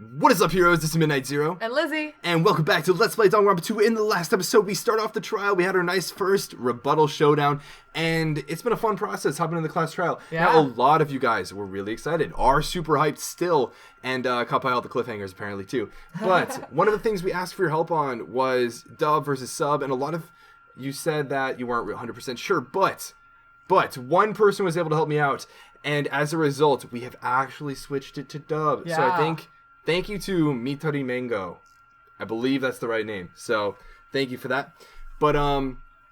What is up, heroes? This is Midnight Zero. And Lizzie. And welcome back to Let's Play Danganronpa 2. In the last episode, we start off the trial. We had our nice first rebuttal showdown. And it's been a fun process hopping in the class trial. Yeah. Now, a lot of you guys were really excited. Are super hyped still. And caught by all the cliffhangers, apparently, too. But one of the things we asked for your help on was dub versus sub. And a lot of you said that you weren't 100% sure. But one person was able to help me out. And as a result, we have actually switched it to dub. Yeah. So I think... Thank you to Mitori Mango. I believe that's the right name. So, thank you for that. But,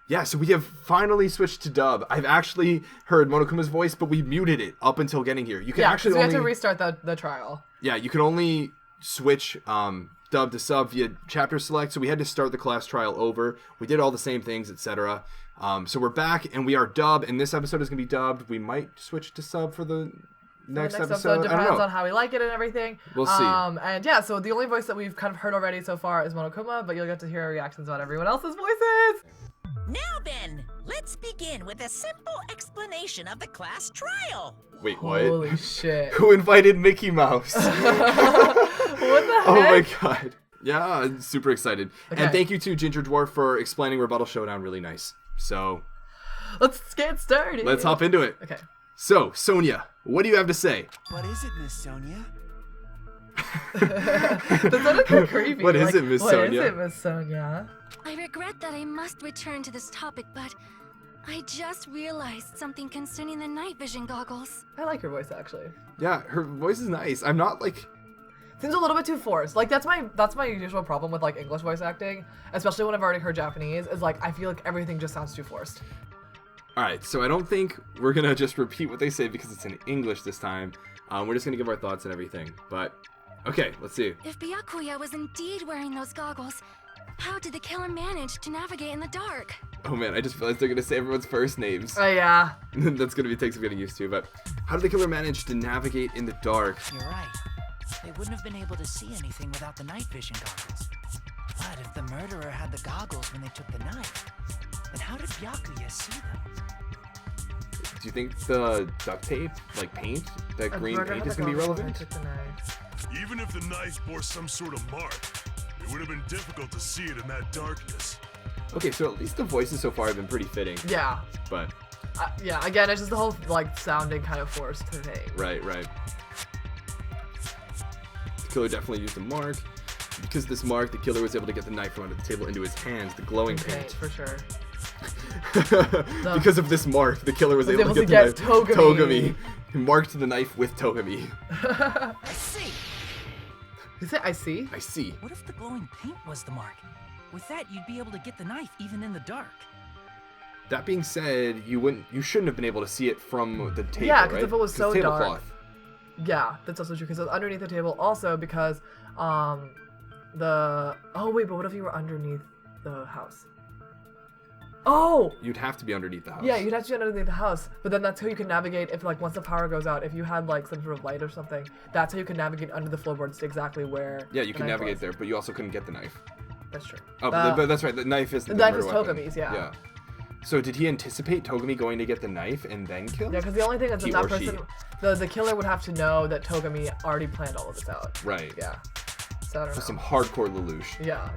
yeah, so we have finally switched to dub. I've actually heard Monokuma's voice, but we muted it up until getting here. You can actually we had to restart the trial. Yeah, you can only switch dub to sub via chapter select, so we had to start the class trial over. We did all the same things, etc. So we're back, and we are dub, and this episode is going to be dubbed. We might switch to sub for the... Next episode depends on how we like it and everything. We'll see. And yeah, so the only voice that we've kind of heard already so far is Monokuma, but you'll get to hear our reactions on everyone else's voices. Now then, let's begin with a simple explanation of the class trial. Wait, what? Holy shit. Who invited Mickey Mouse? What the heck? Oh my god. Yeah, I'm super excited. Okay. And thank you to Ginger Dwarf for explaining Rebuttal Showdown really nice. So, let's get started. let's hop into it. Okay. So, Sonia, what do you have to say? What is it, Miss Sonia? That sounded kind of creepy. What is it, Miss Sonia? What is it, Miss Sonia? I regret that I must return to this topic, but I just realized something concerning the night vision goggles. I like her voice, actually. Yeah, her voice is nice. I'm not like... Seems a little bit too forced. Like, that's my usual problem with, like, English voice acting, especially when I've already heard Japanese, is, like, I feel like everything just sounds too forced. Alright, so I don't think we're going to just repeat what they say because it's in English this time. We're just going to give our thoughts and everything. But, okay, let's see. If Byakuya was indeed wearing those goggles, how did the killer manage to navigate in the dark? Oh man, I just realized they're going to say everyone's first names. Oh, yeah. That's going to take some getting used to, but how did the killer manage to navigate in the dark? You're right. They wouldn't have been able to see anything without the night vision goggles. But if the murderer had the goggles when they took the knife, then how did Byakuya see them? Do you think the duct tape, like paint, that green paint is going to be relevant? Even if the knife bore some sort of mark, it would have been difficult to see it in that darkness. Okay, so at least the voices so far have been pretty fitting. Yeah. But... yeah, again, it's just the whole, like, sounding kind of forced thing. Right. The killer definitely used a mark. Because of this mark, the killer was able to get the knife from under the table into his hands, the glowing paint. For sure. Because of this mark, the killer was able to get the knife. Togami. He marked the knife with Togami. I see! You say I see? I see. What if the glowing paint was the mark? With that, you'd be able to get the knife even in the dark. That being said, you shouldn't have been able to see it from the table, Yeah, because right? if it was so dark. Tablecloth. Yeah, that's also true, because it was underneath the table. Also, because, oh wait, but what if you were underneath the house? Oh! You'd have to be underneath the house. Yeah, you'd have to be underneath the house, but then that's how you can navigate if, like, once the power goes out, if you had, like, some sort of light or something, that's how you can navigate under the floorboards to exactly where Yeah, you can the knife navigate was. there, but you also couldn't get the knife. That's true. Oh, but that's right, the knife is the knife murder is weapon. Togami's, yeah. So did he anticipate Togami going to get the knife and then kill? Yeah, because the only thing is He that or she. person, the killer would have to know that Togami already planned all of this out. Right. Yeah. So I don't know. For some hardcore Lelouch. Yeah,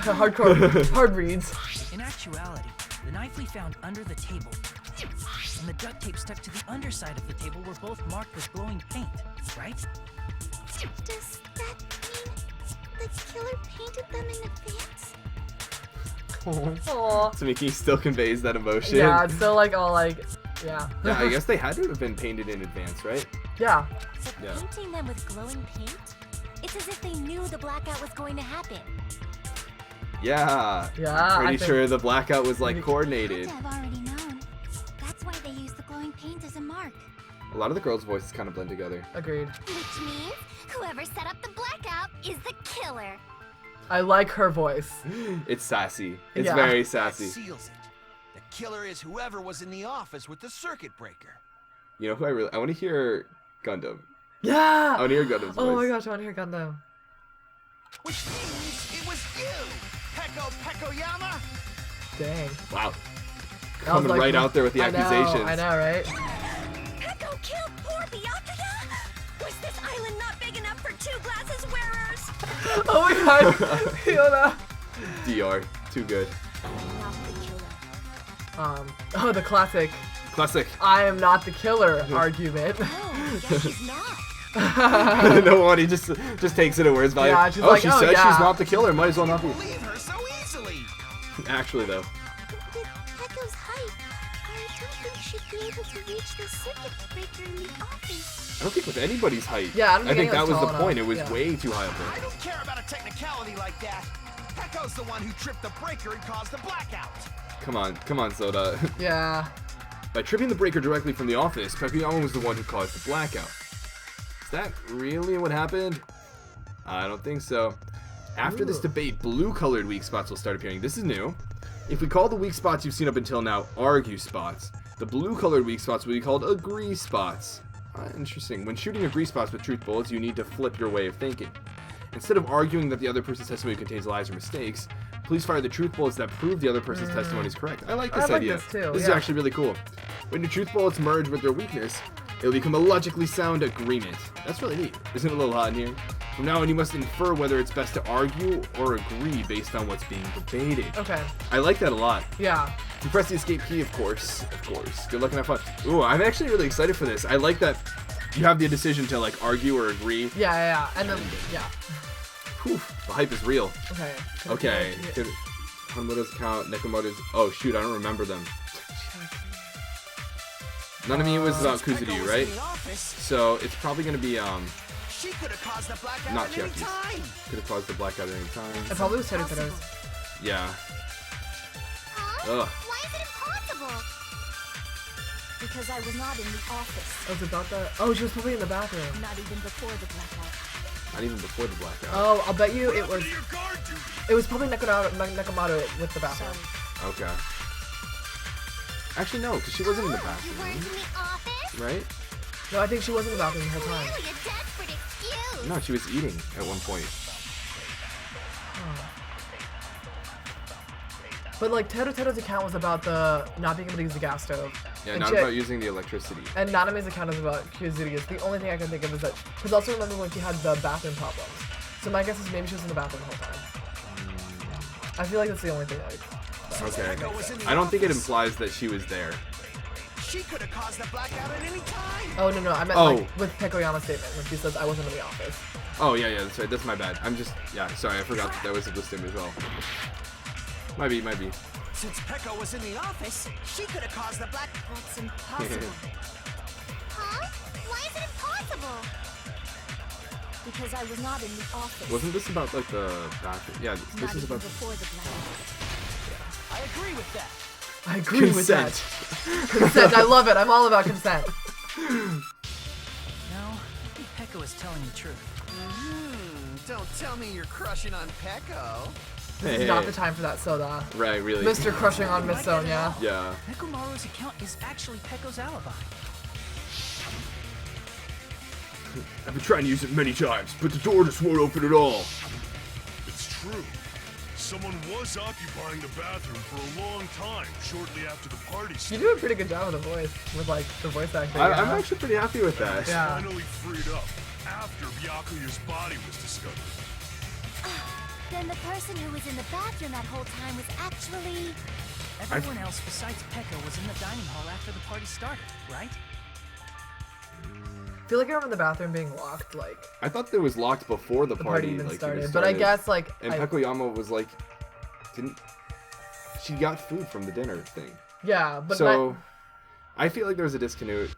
hardcore, hard reads. In actuality, the knife we found under the table and the duct tape stuck to the underside of the table were both marked with glowing paint, right? Does that mean the killer painted them in advance? Aww. So Mickey still conveys that emotion. Yeah, it's still like all like, yeah. Yeah, I guess they had to have been painted in advance, right? Yeah. So Yeah. painting them with glowing paint? It's as if they knew the blackout was going to happen. Yeah. Yeah, Pretty I think- sure the blackout was like Had coordinated. to have already known. That's why they used the glowing paint as a mark. A lot of the girls' voices kind of blend together. Agreed. Which means whoever set up the blackout is the killer. I like her voice. It's sassy. It's Yeah. very That sassy. seals it. The killer is whoever was in the office with the circuit breaker. You know who I want to hear Gundam. Yeah. I want to hear Gundam's voice. Oh my gosh, I want to hear Gundam. Which means it was you, Pekoyama. Dang. Wow. That was Coming like- right out there with the accusations. I know, right? Peko killed poor Byakuya? Was this island not big enough for two glasses wearers? Oh my god, Fiona. DR, too good. Not the killer. Oh, the classic Classic. I am not the killer argument. No, yeah, she's not. No one, he just takes it at word value. Yeah, she's oh, like, she oh, said yeah. she's not the killer. Might as well not be. Believe her so easily. Actually, though. With Pecco's height, I don't think she'd be able to reach the circuit breaker in the office. I don't think with anybody's height. Yeah, I don't think that was anyone's the tall point. enough, It was yeah. way too high up I there. don't care about a technicality like that. Pecco's the one who tripped the breaker and caused the blackout. Come on, Soda. Yeah. By tripping the breaker directly from the office, Pekuyama was the one who caused the blackout. Is that really what happened? I don't think so. After this Ooh. debate, blue-colored weak spots will start appearing. This is new. If we call the weak spots you've seen up until now argue spots, the blue-colored weak spots will be called agree spots. Interesting. When shooting agree spots with truth bullets, you need to flip your way of thinking. Instead of arguing that the other person's testimony contains lies or mistakes, please fire the truth bullets that prove the other person's testimony is correct. I like this I like idea. this too, This is yeah. actually really cool. When your truth bullets merge with their weakness, it'll become a logically sound agreement. That's really neat. Isn't it a little hot in here? From now on, you must infer whether it's best to argue or agree based on what's being debated. Okay. I like that a lot. Yeah. You press the escape key, of course. Good luck and have fun. Ooh, I'm actually really excited for this. I like that you have the decision to like argue or agree. Yeah. And then, yeah. Whew, the hype is real. Okay. Okay. Hamuda's count, Nekomaru's. Oh shoot, I don't remember them. None of me was about Pecco Kuzuryu, was right? in the office. So it's probably gonna be She could have caused the blackout not at any Chiaki's. time. Could have caused the blackout at any time. It probably was Teruteru's. Yeah. Huh? Ugh. Why is it impossible? Because I was not in the office. It was about the. Oh, she was probably in the bathroom. Not even before the blackout. Not even before the blackout. Oh, I'll bet you it was. Your guard duty. It was probably Nekomaru with the bathroom. Sorry. Okay. Actually, no, because she wasn't in the You weren't bathroom, in the office? right? No, I think she was in the bathroom the whole time. Really a desperate excuse. No, she was eating at one point. But like Teruteru's account was about the not being able to use the gas stove. Yeah, And not she- about using the electricity. And Naname's account is about Kyuzuru's. The only thing I can think of is that. Because also remember when she had the bathroom problems. So my guess is maybe she was in the bathroom the whole time. I feel like that's the only thing Okay. Pecco was in the I don't think it office. implies that she was there. She could have caused the blackout at any time. Oh, no, I meant Oh. like with Pekoyama's statement when she says I wasn't in the office. Oh, yeah, that's right. That's my bad. I'm just, yeah, sorry. I forgot that was listed as well. Might be. Since Pecco was in the office, she could have caused the black. That's impossible. Huh? Why is it impossible? Because I was not in the office. Wasn't this about, like, the bathroom? Yeah, this Not is even about... before the blackout. I agree with that. I agree with that. Consent. Consent. I love it. I'm all about consent. No, I think Pecco is telling the truth. Don't tell me you're crushing on Pecco. This is not the time for that soda. Right, really. Mr. Crushing on Miss Sonia. Yeah. Nekomaru's account is actually Pecco's alibi. I've been trying to use it many times, but the door just won't open at all. It's true. Someone was occupying the bathroom for a long time shortly after the party You started. do a pretty good job with the voice. With like the voice acting. I'm yeah. actually pretty happy with that. Yeah. Finally freed up after Byakuya's body was discovered. Then the person who was in the bathroom that whole time was actually... Everyone else besides Pecco was in the dining hall after the party started, right? I feel like I remember the bathroom being locked, like I thought it was locked before the the party, party even like, started. But I guess like And Pekoyama was like, she got food from the dinner thing. yeah, but So, I feel like there was a discontinuity.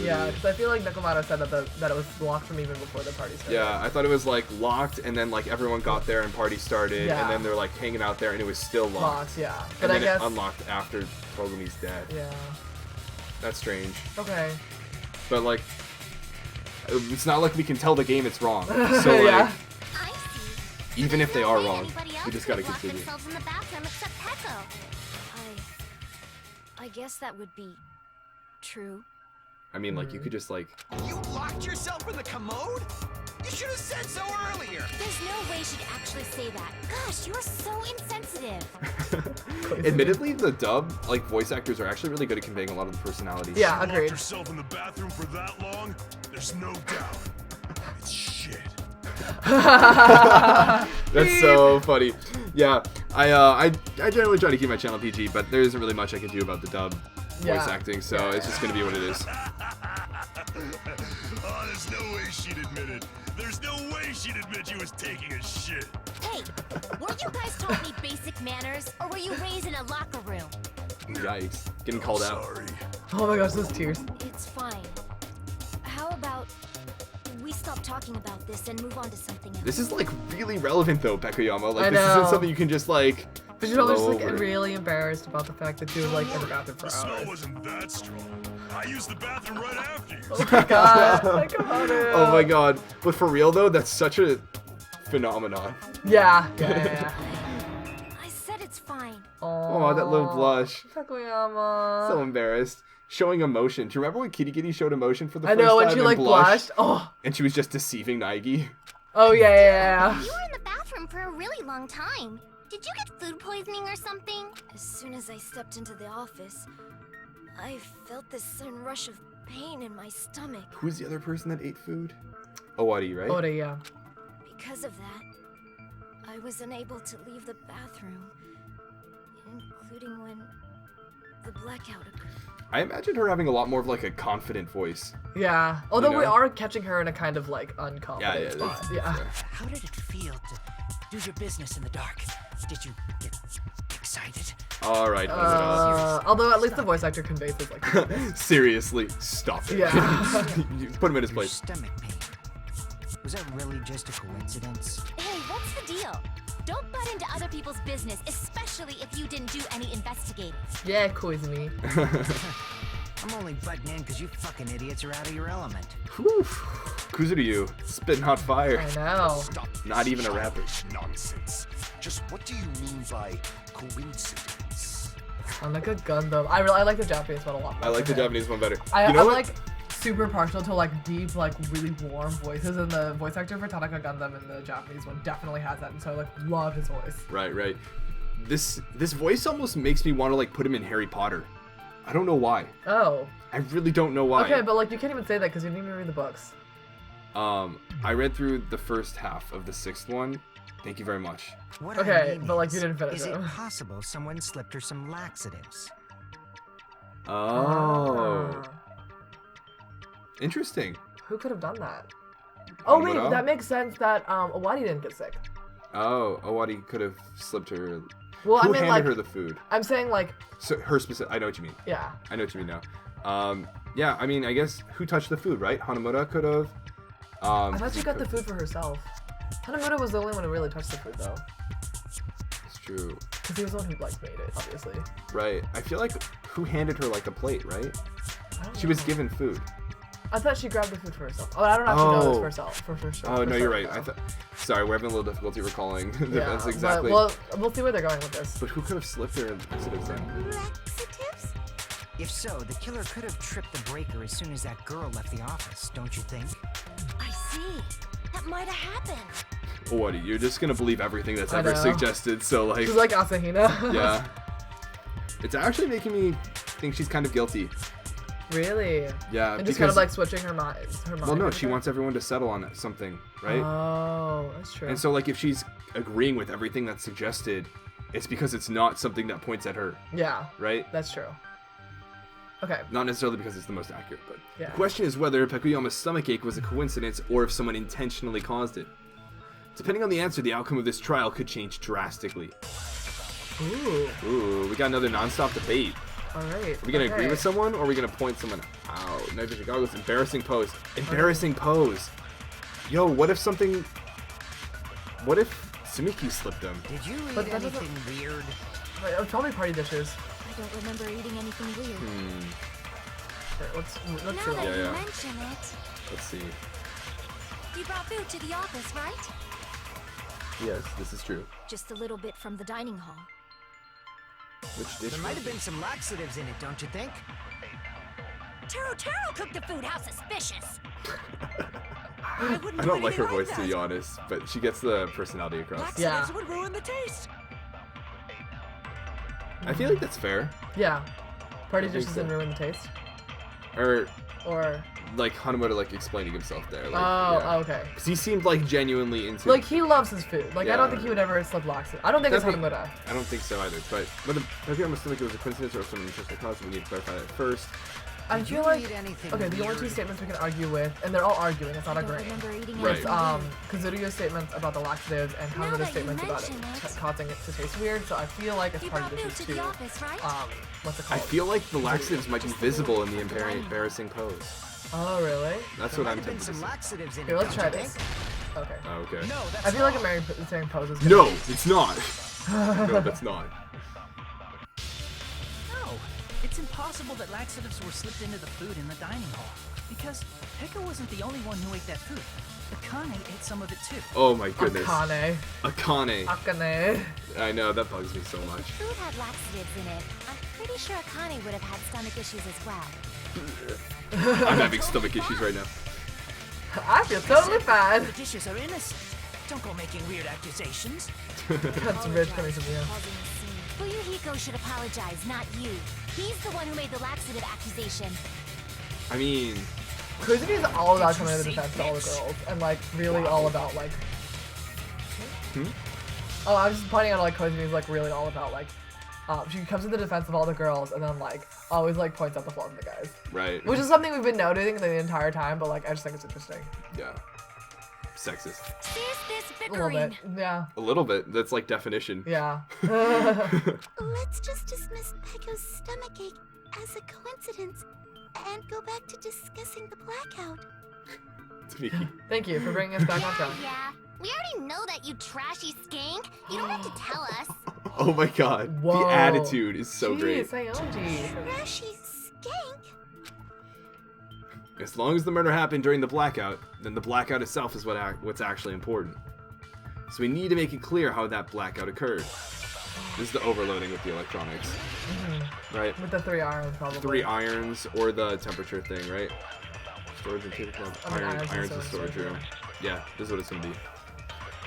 yeah, because I feel like Nekomaru said that it was locked from even before the party started. Yeah, I thought it was like locked, and then like everyone got there and party started, Yeah. and then they're like hanging out there, and it was still locked. Locked, yeah. And But I then guess it unlocked after Togumi's dead. yeah. That's strange. Okay. But like, it's not like we can tell the game it's wrong. So like, Yeah. I see. even if they are There's no way wrong, anybody we else just could gotta have locked continue. themselves in the bathroom except Pecco. I guess that would be true. I mean, like, you could just like, You locked yourself in the commode? You should have said so earlier. There's no way she'd actually say that. Gosh, you're so insensitive. admittedly, the dub, like, voice actors are actually really good at conveying a lot of the personalities. Yeah, Locked agreed. herself in the bathroom for that long? There's no doubt. It's shit. That's so funny. Yeah, I generally try to keep my channel PG, but there isn't really much I can do about the dub voice acting, so it's just gonna be what it is. Oh, there's no way she'd admit it. There's no way she'd admit she was taking a shit. Hey, weren't you guys taught me basic manners, or were you raised in a locker room? Yikes, getting called out. Sorry. Oh my gosh, those tears. It's fine. How about we stop talking about this and move on to something else? This is like really relevant though, Pekuyama. Like I this know. isn't something you can just like. But you're just blow like over. really embarrassed about the fact that you were like in the bathroom for The smell hours. wasn't that strong. I used the bathroom right after you. Oh my god, think about it. Oh my god. But for real though, that's such a phenomenon. Yeah. I said it's fine. Oh, that little blush. Takuyama. So embarrassed. Showing emotion. Do you remember when Kitty Kitty showed emotion for the I first know, time when she and like blushed. Oh. And she was just deceiving Naegi. Oh yeah. You were in the bathroom for a really long time. Did you get food poisoning or something? As soon as I stepped into the office, I felt this sudden rush of pain in my stomach. Who's the other person that ate food? Owari, right? Oda, yeah. Because of that, I was unable to leave the bathroom, including when the blackout occurred. I imagine her having a lot more of like a confident voice. Yeah. Although we know? are catching her in a kind of like unconfident Yeah, spot. that's Yeah. fair. How did it feel to do your business in the dark? Did you get excited? All right. Although at least the voice actor conveys this like. Seriously, stop it. Yeah. You put him in his Your place. stomach pain. Was that really just a coincidence? Hey, what's the deal? Don't butt into other people's business, especially if you didn't do any investigating. Yeah, Koizumi. I'm only butting in because you fucking idiots are out of your element. Whew. Kuzuryu, spitting hot fire. I know. Stop this Not even a rapper. childish nonsense. Just what do you mean by coincidence? I'm like a Gundam. I like the Japanese one a lot. I like the Okay. Japanese one better. I'm you know what? like super partial to like deep, like really warm voices, and the voice actor for Tanaka Gundam in the Japanese one definitely has that, and so I like love his voice. Right. This voice almost makes me want to like put him in Harry Potter. I don't know why. Oh. I really don't know why. Okay, but like you can't even say that because you didn't even read the books. I read through the first half of the 6th one. Thank you very much. What Okay, I mean but, like, you is, didn't finish Is it. it possible someone slipped her some laxatives? Oh. Ah. Interesting. Who could have done that? Oh wait, Homura? that makes sense that Owari didn't get sick. Oh, Owari could have slipped her. Well, Who I mean handed like her the food? I'm saying like So her specific. I know what you mean. yeah. I know what you mean now. Yeah, I mean, I guess who touched the food, right? Hanamura could have. I thought she got the food for herself. Hanamura was the only one who really touched the food though, It's true. because he was the one who like made it, obviously. Right. I feel like who handed her like a plate, right? I don't She was know. given food. I thought she grabbed the food for herself. Oh, I don't actually know this Oh. for herself. For sure. Oh no, you're right. Though. I thought. Sorry, we're having a little difficulty recalling. Yeah, That's exactly. But, well, we'll see where they're going with this. But who could have slipped her laxatives then? Laxatives? If so, the killer could have tripped the breaker as soon as that girl left the office, don't you think? I see. That might have happened. What? You're just gonna believe everything that's I ever know. suggested. So like. She's like Asahina. Yeah. It's actually making me think she's kind of guilty. Really? Yeah. And just kind of like switching her mind. Well, no, she wants everyone to settle on something, right? Oh, that's true. And so, like, if she's agreeing with everything that's suggested, it's because it's not something that points at her, yeah, right? that's true. Okay. Not necessarily because it's the most accurate, but Yeah. the question is whether Pekuyama's stomachache was a coincidence or if someone intentionally caused it. Depending on the answer, the outcome of this trial could change drastically. Ooh. Ooh, we got another non-stop debate. All right. Are we gonna agree with someone, or are we gonna point someone out? Night vision goggles, embarrassing pose. Embarrassing pose. Yo, what if something? What if Sumiki slipped them? Did you eat But that doesn't- anything weird? Wait, oh, probably party dishes. I don't remember eating anything weird. Right, let's Now see. that you Yeah. mention it, Let's see. you brought food to the office, right? Yes, this is true. Just a little bit from the dining hall. Which dish? There might have been some laxatives in it, don't you think? Taro cooked the food. How suspicious. I don't like her voice, to be honest, but she gets the personality across. Yeah. would ruin the taste. I feel like that's fair. Yeah. Party I think dishes so. didn't ruin the taste. Or Or like Hanamoto like explaining himself there. Like, Oh, okay. Because he seemed like genuinely into. Like he loves his food. Like I don't Yeah. think he would ever slip laxative. I don't think it's Definitely- Hanamoto. I don't think so either. But I think I'm assuming it was a coincidence or some interesting cause. We need to clarify that first. I feel like read anything okay, the only two weird? statements we can argue with, and they're all arguing. It's not I don't agreeing. remember eating Right. It's anything. Kazuru's statements about the laxatives and Now Hanamoto's that you statements about it mention it. causing it to taste weird. So I feel like it's You part brought of milk this to is the to office, right? what's it I called? feel like the laxatives might be visible in the embarrassing pose. Oh really? That's There what might I'm have been tempted to some say. laxatives in Here, it, let's try don't you this. think? Okay. Oh, okay. No, that's I feel like wrong. embarrassing pose is No, it's not. No, that's not. No, it's impossible that laxatives were slipped into the food in the dining hall. Because Pekka wasn't the only one who ate that food. Akane ate some of it too. Oh my goodness. Akane. Akane. I know, that bugs me so If much. food had laxatives in it, I'm pretty sure Akane would have had stomach issues as well. I'm having stomach issues right now. I feel totally fine. The dishes are innocent. Don't go making weird accusations. That's rich coming from you. Causing a scene. Fuyuhiko should apologize, not you. He's the one who made the laxative accusation. I mean, Kuzumi's all about coming to the defense of all the girls, and like really all about like. Oh, I was just pointing out like Kozumi's like really all about like. She comes to the defense of all the girls, and then like always like points out the flaws of the guys, right. which is something we've been noticing the entire time. But like I just think it's interesting. Yeah. Sexist. There's this A little bickering. bit, yeah, A little bit. That's like definition. yeah. Let's just dismiss Pecco's stomachache as a coincidence and go back to discussing the blackout. Tamiki. Thank you for bringing us back on track. Yeah, we already know that, you trashy skank. You don't have to tell us. Oh my god. Whoa. The attitude is so great. Jeez, Sayonji. Trashy skank? As long as the murder happened during the blackout, then the blackout itself is what's actually important. So we need to make it clear how that blackout occurred. This is the overloading with the electronics. Right? With the 3 irons, probably. 3 irons or the temperature thing, right? Storage and table club. I mean, Irons in storage storage room. room. Yeah, this is what it's gonna be.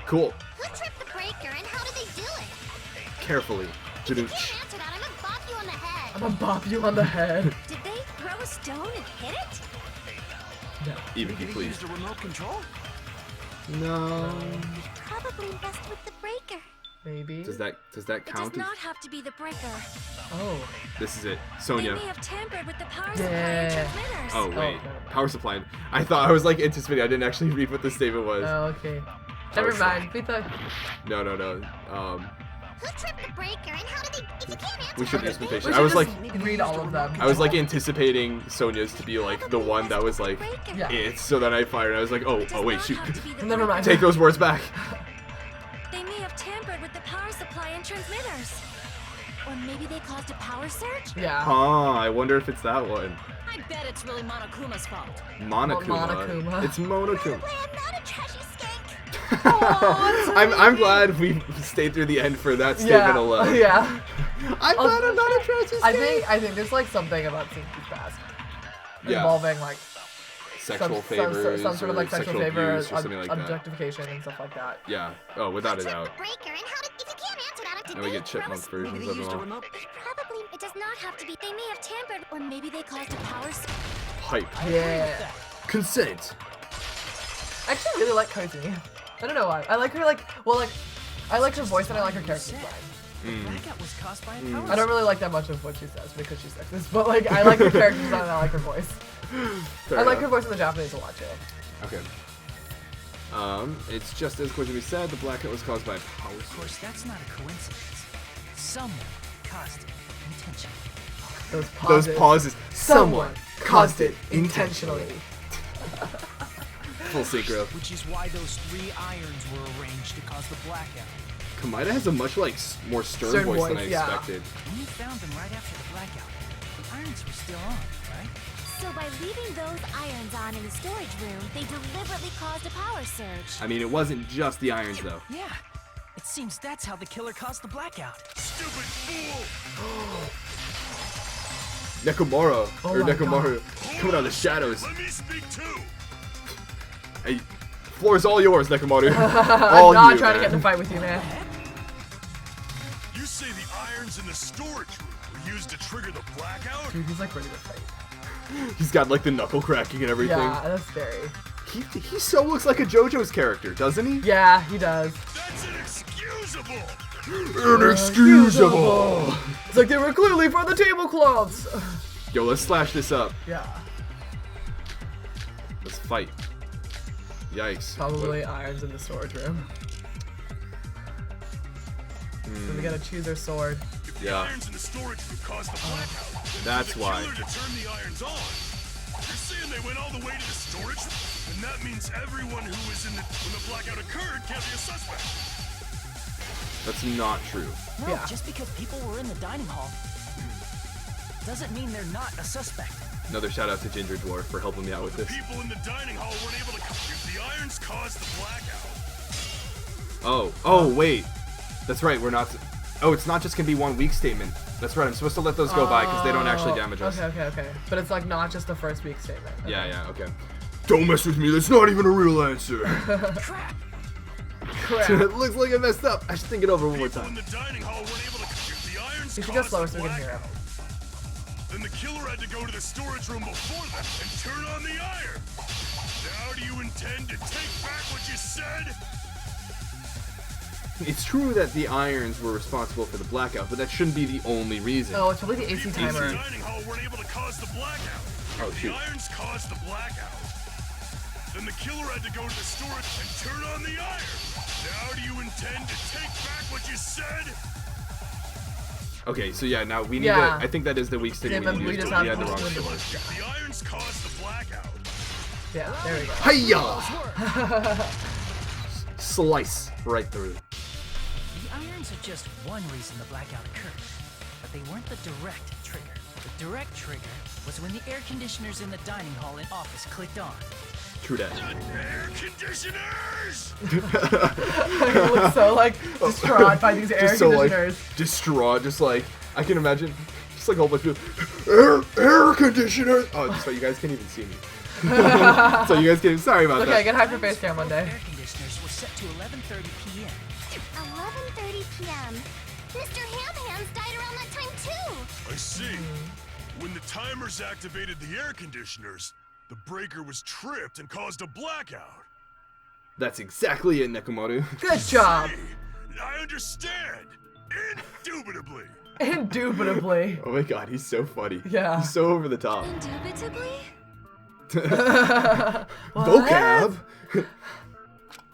Cool. Who tripped the breaker and how did they do it? Carefully. If you can't answer that, I'm gonna bop you on the head. I'm gonna bop you on the head. Did they throw a stone and hit it? Even Maybe they please. used a remote control? No. Probably messed with the breaker. Maybe. Does that It does count? as- not have to be the breaker. Oh. This is it. They Sonia. may have tampered with the power supply Yeah. and transmitters. Oh wait. no. Power supply. I was like anticipating. I didn't actually read what the statement was. Oh, okay. Never Power mind. We thought. No. Who tripped the breaker and how did they... If you can't answer We should that, use some We patience. should I was just like, read all of them. I was like anticipating Sonia's to be like the one that was like, Yeah. it's. So then I fired. I was like, oh wait, shoot. Never mind. Take those words back. They may have tampered with the power supply and transmitters. Or maybe they caused a power surge? Yeah. Huh, I wonder if it's that one. I bet it's really Monokuma's fault. Monokuma. Monokuma. It's Monokuma. Way, I'm not a trashy skank. I'm glad we stayed through the end for that statement Yeah. alone. Yeah. I'm glad I'm not a trashy I think there's like something about Sinki's past Yeah. involving like Sexual favors some sort of like or sexual favor, abuse or something like that. objectification and stuff like that. Yeah. Oh, without a Who doubt. tripped the breaker and how did... If you can't answer that, did And we they get throw a chipmunk Maybe versions they of used them a all. remote? Probably. It does not have to be. They may have tampered, or maybe they caused a power surge. Hype. Yeah. Consent. I actually really like Kozumi. I don't know why. I like her I like her voice and I like her character design. Mm. Blackout was caused by a power I don't really like that much of what she says because she's sexist, but like I like her character design and I like her voice. Fair I like her enough. voice in the Japanese a lot too. Okay. It's just as Koizumi said, the blackout was caused by a power Of course, that's not a coincidence. Someone caused it intentionally. Those pauses. Someone caused it intentionally. Full synchro. Which is why those 3 irons were arranged to cause the blackout. Komaeda has a much like more stern Stern voice than I voice, yeah. expected. When you found them right after the blackout, the irons were still on, right? So by leaving those irons on in the storage room, they deliberately caused a power surge. I mean, it wasn't just the irons though. Yeah. It seems that's how the killer caused the blackout. Stupid fool! Nekomaru Oh or my Nekomaru coming out of the shadows. Let me speak too! Hey, floor's all yours, Nekomaru. I'm all not you, trying to man. get in a fight with you, man. You say the irons in the storage room were used to trigger the blackout? Dude, he's like ready to fight. He's got like the knuckle cracking and everything. Yeah, that's scary. He so looks like a JoJo's character, doesn't he? Yeah, he does. That's inexcusable! Inexcusable! It's like they were clearly for the tablecloths. Yo, let's slash this up. Yeah. Let's fight. Yikes. Probably irons in the storage room. So they gotta choose their sword. If the Yeah. irons in the storage room caused the blackout, then That's for the why. killer to turn the irons on. You're saying they went all the way to the storage room? And that means everyone who was in the when the blackout occurred can't be a suspect. That's not true. No, Yeah. just because people were in the dining hall doesn't mean they're not a suspect. Another shout out to Ginger Dwarf for helping me out with The this. people in the dining hall weren't able to. If the irons caused the blackout, Oh, wait. That's right, we're not... Oh, it's not just gonna be 1 week statement. That's right, I'm supposed to let those go by because they don't actually damage us. Okay. But it's like not just the first week statement. Okay. Yeah, okay. Don't mess with me, that's not even a real answer. Crap. Crap. It looks like I messed up. I should think it over one more people in time. the dining hall weren't able to. If the irons You should go caused slower the so we can hear blackout, then the killer had to go to the storage room before them and turn on the iron. Now do you intend to take back what you said? It's true that the irons were responsible for the blackout, but that shouldn't be the only reason. Oh, it's probably the AC People in the timer. dining hall weren't able to cause the blackout. Oh, If shoot. the irons caused the blackout, then the killer had to go to the storage and turn on the iron. Now do you intend to take back what you said? Okay, so yeah, now we need Yeah. to... I think that is the weak statement Damn, we we used, just but we have had the to wrong do it. source. If the irons caused the blackout, Yeah, there we go. Hiya! Slice right through. The irons are just one reason the blackout occurred, but they weren't the direct trigger. The direct trigger was when the air conditioners in the dining hall and office clicked on. True that. air conditioners! He looks so like distraught by these air Just so like conditioners. distraught, just like I can imagine, just like a whole bunch of air conditioner. Oh, just so you guys can't even see me. So you guys can. Sorry about Okay, that. get hyper face cam one day. Air conditioners were set to 11:30 p.m. 11:30 p.m. Mr. Ham died around that time too. I see. When the timers activated the air conditioners, the breaker was tripped and caused a blackout. That's exactly it, Nekomaru. Good job. See, I understand. Indubitably. Indubitably. Oh my god, he's so funny. Yeah. He's so over the top. Indubitably? Vocab.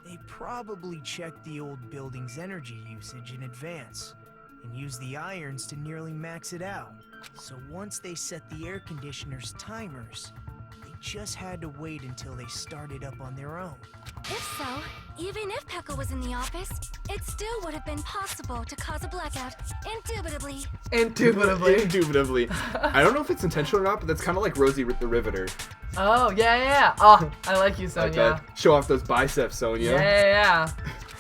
They probably checked the old building's energy usage in advance and used the irons to nearly max it out. So once they set the air conditioner's timers, they just had to wait until they started up on their own. If so, even if Pekka was in the office, it still would have been possible to cause a blackout. Indubitably. Indubitably. Indubitably. I don't know if it's intentional or not, but that's kind of like Rosie the Riveter. Oh, yeah. Oh, I like you, Like Sonia. that. Show off those biceps, Sonia. Yeah.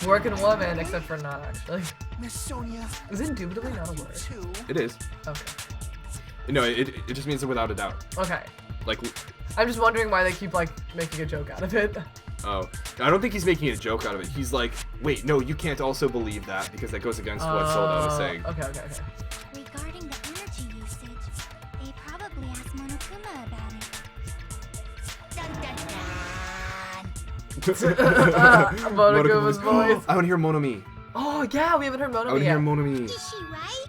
Working woman, except for not actually. Miss Sonia, Is indubitably not a word? too. It is. Okay. No, it just means it without a doubt. Okay. Like, I'm just wondering why they keep like making a joke out of it. oh, I don't think he's making a joke out of it. He's like, wait, no, you can't also believe that because that goes against what Solda was saying. Okay. Regarding the energy usage, they probably asked Monokuma about it. Dun dun dun! Monokuma's voice. I want to hear Monomi. Oh yeah, we haven't heard I want Monomi to hear yet. Monomi. Is she right?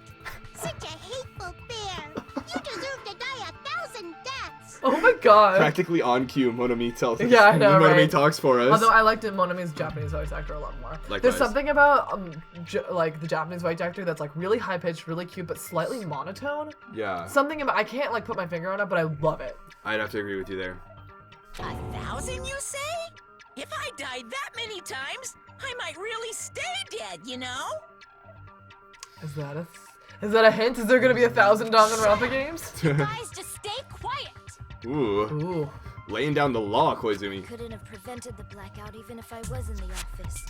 Such a hateful bear! You deserve to die 1,000 deaths! Oh my god. Practically on cue, Monomi tells us. Yeah, I know, Monomi right? talks for us. Although I liked Monomi's Japanese voice actor a lot more. Likewise. There's something about like the Japanese voice actor that's like really high pitched, really cute, but slightly monotone. Yeah, Something about I can't like put my finger on it, but I love it. I'd have to agree with you there. 1,000, you say? If I died that many times, I might really stay dead, you know? Is that a hint? Is there gonna be 1,000 Danganronpa games? Guys, just stay quiet! Ooh, Ooh. laying down the law, Koizumi. Couldn't have prevented the blackout even if I was in the office.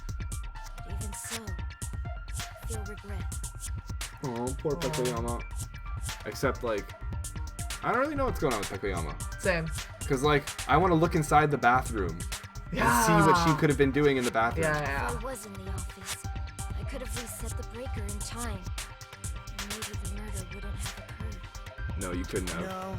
But even so, I feel regret. Oh, poor Pekoyama. Except, like, I don't really know what's going on with Pekoyama. Same. Because, like, I want to look inside the bathroom and see what she could have been doing in the bathroom. Yeah. If I was in the office, I could have reset the breaker in time. And maybe the murder wouldn't have occurred. No, you couldn't have. No,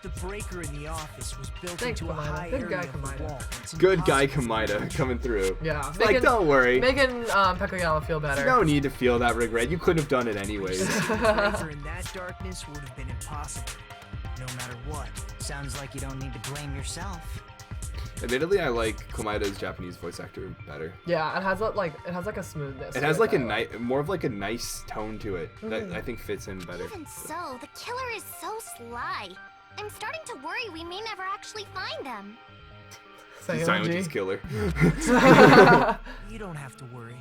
the breaker in the office was built Thanks, into a Komaeda. high Good area guy, of the Komaeda. wall. It's Good guy impossible to Komaeda coming through. Yeah. It's like, don't worry. Making Pekoyama feel better. No need to feel that regret. You couldn't have done it anyways. The breaker in that darkness would have been impossible, no matter what. Sounds like you don't need to blame yourself. Admittedly, I like Komaeda's Japanese voice actor better. Yeah, it has like a smoothness. It to has like a though. more of like a nice tone to it that I think fits in better. Even so, the killer is so sly. I'm starting to worry we may never actually find them. Silent killer. You don't have to worry.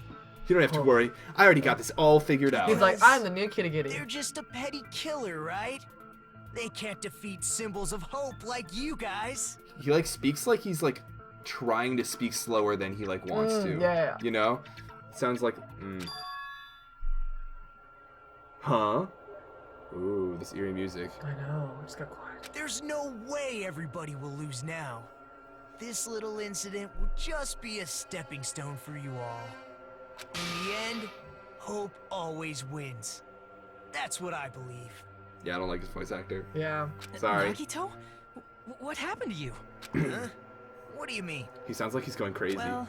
You don't have to worry. I already got this all figured out. He's like, I'm the new kitty kitty. They're just a petty killer, right? They can't defeat symbols of hope like you guys. He like speaks like he's like trying to speak slower than he like wants to. Yeah. You know? Sounds like Huh? Ooh, this eerie music. I know. I just got quiet. There's no way everybody will lose now. This little incident will just be a stepping stone for you all. In the end, hope always wins. That's what I believe. Yeah, I don't like his voice actor. Yeah. Sorry. Nagito? What happened to you? Huh? What do you mean? He sounds like he's going crazy. Well,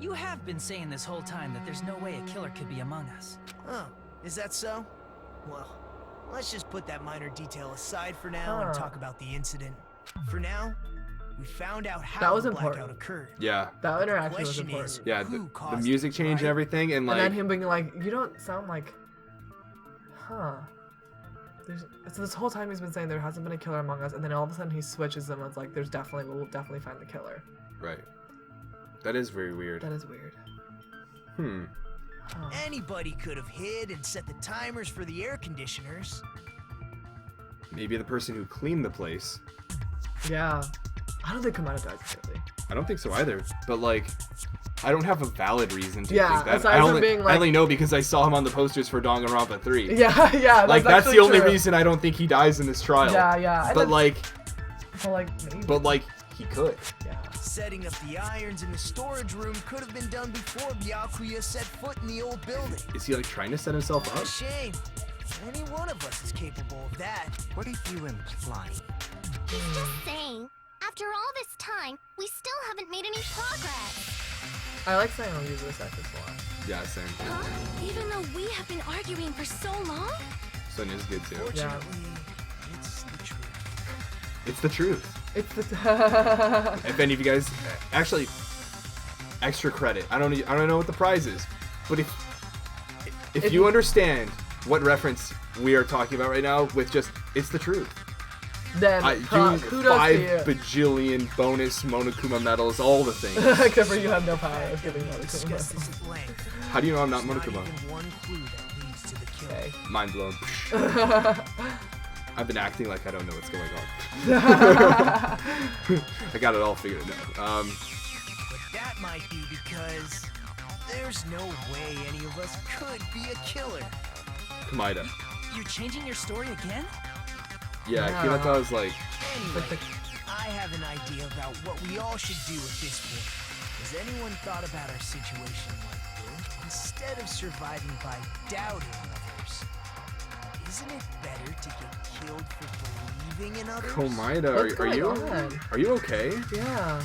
you have been saying this whole time that there's no way a killer could be among us. Oh, is that so? Well, let's just put that minor detail aside for now and Huh. talk about the incident. For now, we found out how That was the blackout important. occurred. Yeah. That interaction was Question important. is, Yeah, who the caused music it, change and right? everything, and like And then him being like, you don't sound like, So this whole time he's been saying there hasn't been a killer among us, and then all of a sudden he switches them and it's like, we'll definitely find the killer. right. That is very weird. That is weird. Huh. Anybody could have hid and set the timers for the air conditioners. Maybe the person who cleaned the place. Yeah. I don't think Komaeda dies immediately. I don't think so either. But like, I don't have a valid reason to Yeah, think that. aside I from only, being I like- only know because I saw him on the posters for Danganronpa 3. Yeah, yeah. Like that's the actually only true. reason I don't think he dies in this trial. Yeah, yeah. And But then- like, maybe. he could. Yeah. Setting up the irons in the storage room could have been done before Byakuya set foot in the old building. Is he like trying to set himself A up? shame. Any one of us is capable of that. What are you implying? He's just saying, after all this time, we still haven't made any progress. I like saying I'll use this actress a lot. Yeah, same. Huh? Even though we have been arguing for so long? Sonya's good too. Fortunately, it's the truth. It's the truth. It's the If any of you guys, actually, extra credit. I don't know what the prize is, but if you understand what reference we are talking about right now, with just it's the truth. Then Do kudos to 5 you. bajillion bonus Monokuma medals, all the things. Except for you have no power of giving Discuss Monokuma. this at length. How do you know I'm not There's Monokuma? even one clue that leads to the kill. Okay. Mind blown. I've been acting like I don't know what's going on. I got it all figured out. But that might be because there's no way any of us could be a killer. Komaeda. You're changing your story again? Yeah, Yeah. Hinata was like, Anyway, I have an idea about what we all should do at this point. Has anyone thought about our situation like this? Instead of surviving by doubting others, isn't it better to get killed for believing in others? Komaeda, What's are you going on? are you okay? Yeah.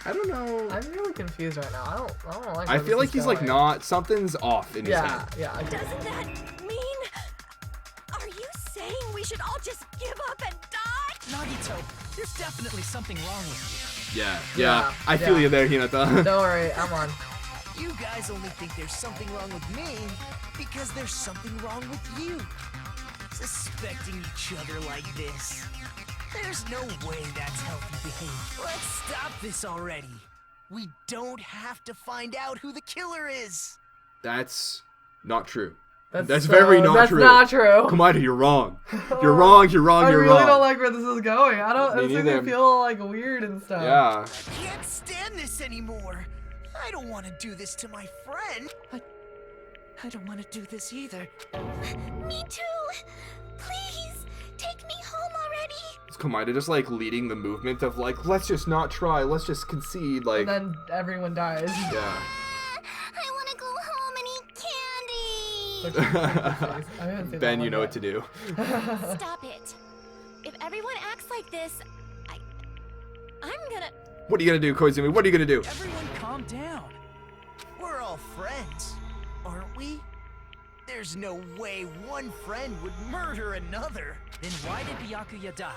I don't know. I'm really confused right now. I don't like. I where feel this like is he's like going. not, something's off in his Yeah, head. yeah. I get Doesn't it. that mean... Are you saying we should all just give up and die? Nagito, there's definitely something wrong with Yeah, Yeah, I feel yeah. you there, Hinata. Don't worry, I'm on. You guys only think there's something wrong with me because there's something wrong with you. Suspecting each other like this. There's no way that's healthy behavior. Let's stop this already. We don't have to find out who the killer is. That's not true. That's That's very not that's true. not true. Komaeda, you're wrong. You're wrong, you're wrong, I you're really wrong. don't like where this is going. I don't. Me It's making neither. me feel like weird and stuff. Yeah. I can't stand this anymore. I don't want to do this to my friend. I don't want to do this either. Me too! Please, take me home already! Is Komaeda just like leading the movement of like, let's just not try, let's just concede, like, And then everyone dies. yeah. I want to go home and eat candy! I haven't seen Ben, that you know one what to do. Stop it. If everyone acts like this, I'm gonna... What are you gonna do, Koizumi? What are you gonna do? Everyone calm down. We're all friends, aren't we? There's no way one friend would murder another. Then why did Byakuya die?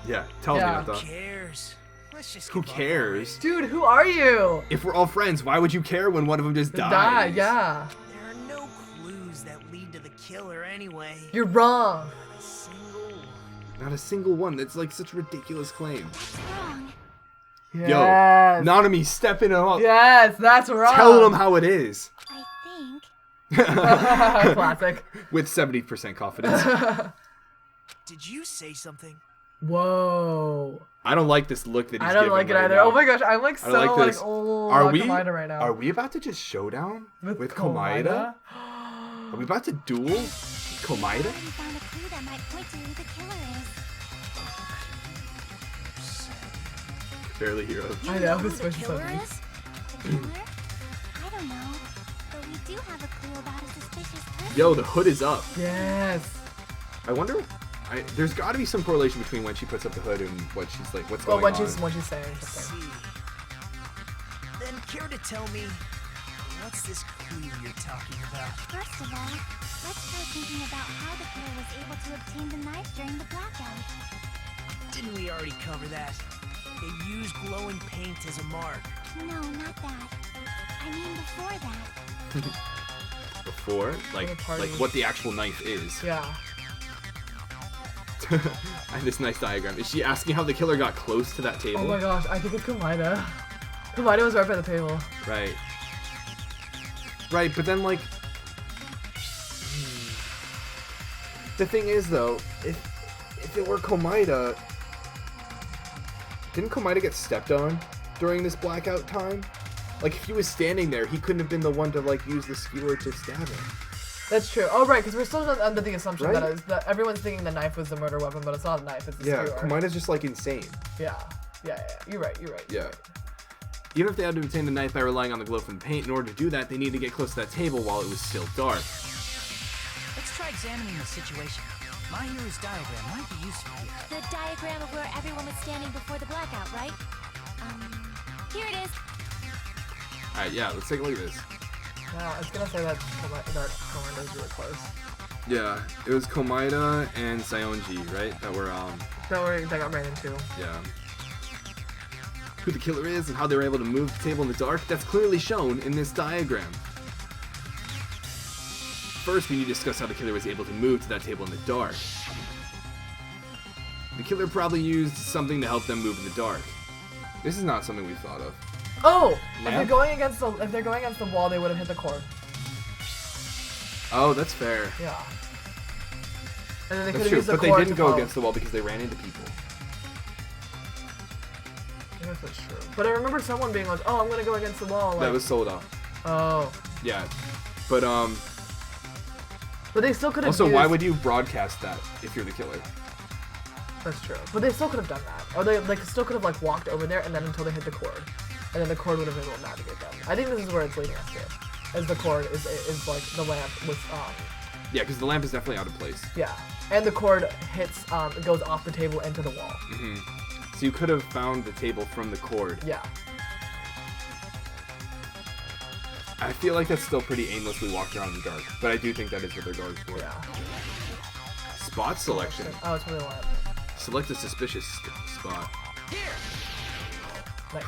Yeah, tell me, Yeah. Who Nata. cares? Let's just Who give up cares? Dude, who are you? If we're all friends, why would you care when one of them just dies? Die, yeah. already. There are no clues that lead to the killer anyway. You're wrong. Not a single one. Not a single one. That's like such a ridiculous claim. That's wrong. Yes. Yo, Nanami stepping him up. Yes, that's wrong. Telling him how it is. I think... Classic. With 70% confidence. Did you say something? Whoa. I don't like this look that he's I don't giving like it right either. now. Oh my gosh, I'm like I so don't like this. oh, Are like we? Komaeda right now. Are we about to just showdown with Komaeda? Are we about to duel Komaeda? I already found a clue that might point to who the killer is. Barely heroes. You I know, who this the was so killer neat. is? The killer? I don't know. But we do have a clue about a suspicious person. Yo, the hood is up. Yes. I wonder. There's got to be some correlation between when she puts up the hood and what she's like. What's Well, going when on? she's saying I something. see. Then care to tell me, what's this clue you're talking about? First of all, let's try thinking about how the killer was able to obtain the knife during the blackout. Didn't we already cover that? They used glowing paint as a mark. No, not that. I mean before that. Before, like party. what the actual knife is. Yeah. And this nice diagram. Is she asking how the killer got close to that table? Oh my gosh, I think it's Komaeda. Komaeda was right by the table. Right. Right, but then like the thing is though, if it were Komaeda, didn't Komaeda get stepped on during this blackout time? Like if he was standing there, he couldn't have been the one to like use the skewer to stab him. That's true. Oh right, because we're still under the assumption Right? that everyone's thinking the knife was the murder weapon, but it's not a knife, it's a Yeah, skewer. Komaeda's just like insane. Yeah. You're right. Yeah. Even if they had to obtain the knife by relying on the glow from the paint, in order to do that, they need to get close to that table while it was still dark. Let's try examining the situation. My hero's diagram might be useful here. The diagram of where everyone was standing before the blackout, right? Here it is. Alright, yeah, let's take a look at this. Yeah, I was gonna say that Komaeda's really close. Yeah, it was Komaeda and Sayonji, right? That That got ran into. yeah. Who the killer is and how they were able to move the table in the dark, that's clearly shown in this diagram. First, we need to discuss how the killer was able to move to that table in the dark. The killer probably used something to help them move in the dark. This is not something we've thought of. Oh! If Lamp? they're going against the wall, they would have hit the cord. Oh, that's fair. Yeah. And then they could That's have true, used the but they cord didn't to go follow. against the wall because they ran into people. I guess that's true. But I remember someone being like, "Oh, I'm gonna go against the wall." Like, That was Soda. Oh. Yeah. But But they still could have. also, why would you broadcast that if you're the killer? That's true. But they still could have done that, or they still could have like walked over there and then until they hit the cord, and then the cord would have been able to navigate them. I think this is where it's leading us to, as the cord is like the lamp with Yeah, because the lamp is definitely out of place. yeah, and the cord hits it goes off the table into the wall. Mm-hmm. So you could have found the table from the cord. Yeah. I feel like that's still pretty aimlessly walking around in the dark, but I do think that is what they're going for. Yeah. Spot selection. Oh, it's really lamp. Select a suspicious spot. Nice.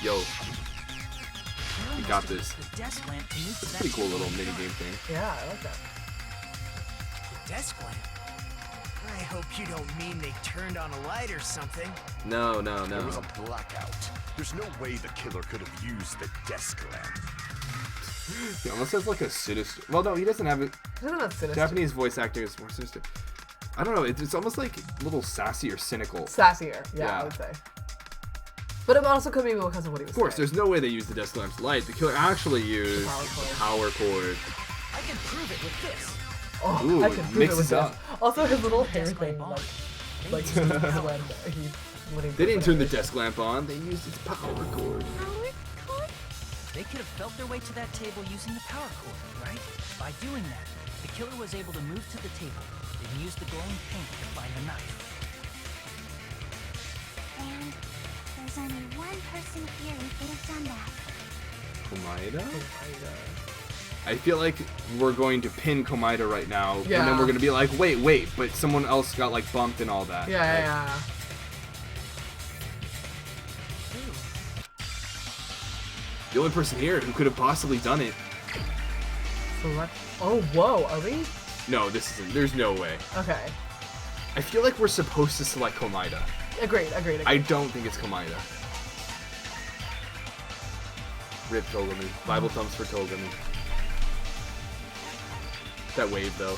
Yo, we got Must have this. used the desk lamp to move to It's a that pretty cool table. little mini game thing. Yeah, I like that. Desk lamp. I hope you don't mean they turned on a light or something. No. There was a blackout. There's no way the killer could have used the desk lamp. He almost has like a sinister. Well, no, he doesn't have it. Isn't that sinister? Japanese voice acting is more sinister. I don't know. It's almost like a little sassy or cynical. Sassier. Yeah, Yeah. I would say. But it also could be because of what he was Of course, saying. there's no way they used the desk lamp's light. The killer actually used power cord. the power cord. I can prove it with this. Oh, Ooh, I it can prove it mixes with this. up. Also, his little hair Desk thing, lamp like on. when he They didn't turn the desk lamp on. They used its power cord. They could have felt their way to that table using the power cord, right? By doing that, the killer was able to move to the table, then use the glowing paint to find the knife. And there's only one person here who could have done that. Komaeda? I feel like we're going to pin Komaeda right now, and then we're gonna be like, wait, but someone else got like bumped and all that. Yeah. The only person here who could have possibly done it. Oh, whoa, are we? No, this isn't. There's no way. Okay. I feel like we're supposed to select Komaeda. Agreed. I don't think it's Komaeda. Rip Togami. Bible thumbs for Togami. That wave, though.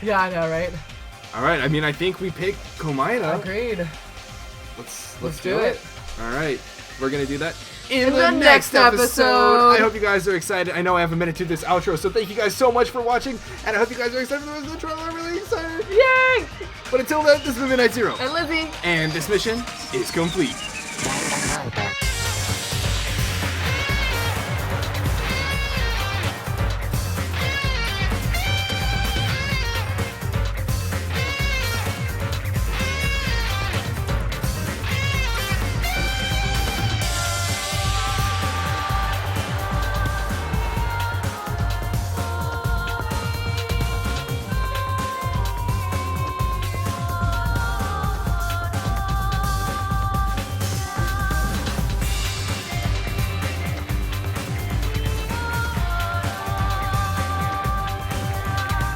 Yeah, I know, right? Alright, I mean, I think we picked Komaeda. Agreed. Let's do it. Alright, we're gonna do that in the next episode. I hope you guys are excited. I know I have a minute to this outro, so thank you guys so much for watching, and I hope you guys are excited for the rest of the trailer. I'm really excited. Yay! But until then, this is the Midnight Zero. And Lizzie. And this mission is complete.